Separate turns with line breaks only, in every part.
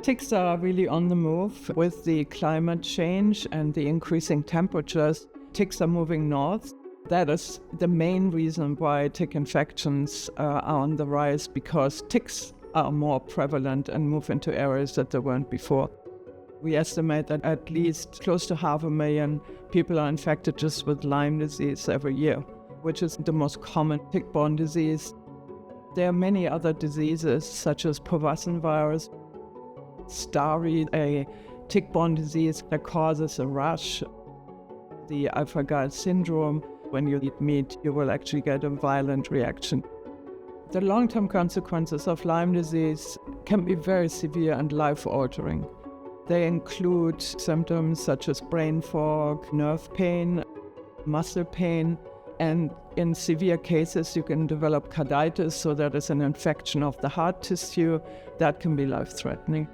Ticks are really on the move. With the climate change and the increasing temperatures, ticks are moving north. That is the main reason why tick infections are on the rise, because ticks are more prevalent and move into areas that they weren't before. We estimate that at least close to 500,000 people are infected just with Lyme disease every year, which is the most common tick-borne disease. There are many other diseases such as Powassan virus, Stari, a tick-borne disease that causes a rash, the alpha-gal syndrome. When you eat meat, you will actually get a violent reaction. The long-term consequences of Lyme disease can be very severe and life-altering. They include symptoms such as brain fog, nerve pain, muscle pain, and in severe cases you can develop carditis, so that is an infection of the heart tissue that can be life-threatening.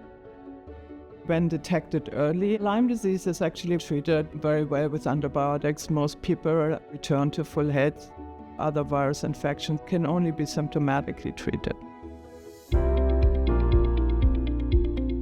When detected early, Lyme disease is actually treated very well with antibiotics. Most people return to full health. Other virus infections can only be symptomatically treated.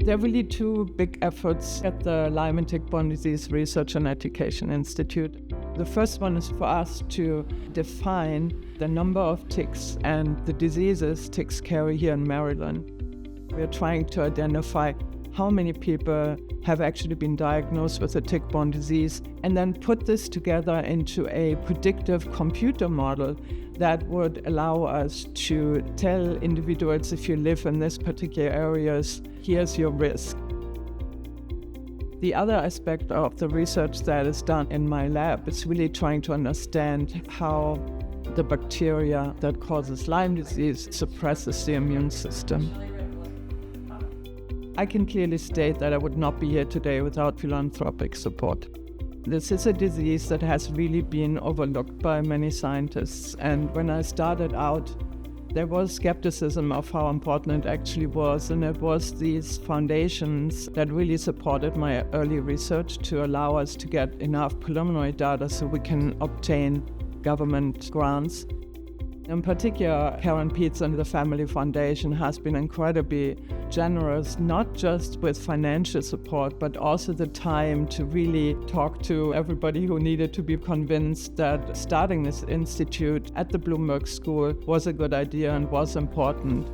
There are really two big efforts at the Lyme and Tick-Borne Disease Research and Education Institute. The first one is for us to define the number of ticks and the diseases ticks carry here in Maryland. We're trying to identify how many people have actually been diagnosed with a tick-borne disease, and then put this together into a predictive computer model that would allow us to tell individuals, if you live in this particular areas, here's your risk. The other aspect of the research that is done in my lab is really trying to understand how the bacteria that causes Lyme disease suppresses the immune system. I can clearly state that I would not be here today without philanthropic support. This is a disease that has really been overlooked by many scientists, and when I started out, there was skepticism of how important it actually was, and it was these foundations that really supported my early research to allow us to get enough preliminary data so we can obtain government grants. In particular, Karen Peets and the Family Foundation has been incredibly generous, not just with financial support, but also the time to really talk to everybody who needed to be convinced that starting this institute at the Bloomberg School was a good idea and was important.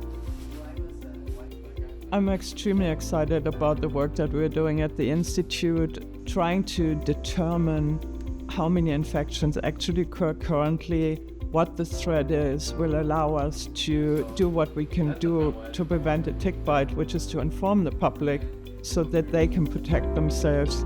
I'm extremely excited about the work that we're doing at the institute, trying to determine how many infections actually occur currently. What the threat is will allow us to do what we can do to prevent a tick bite, which is to inform the public so that they can protect themselves.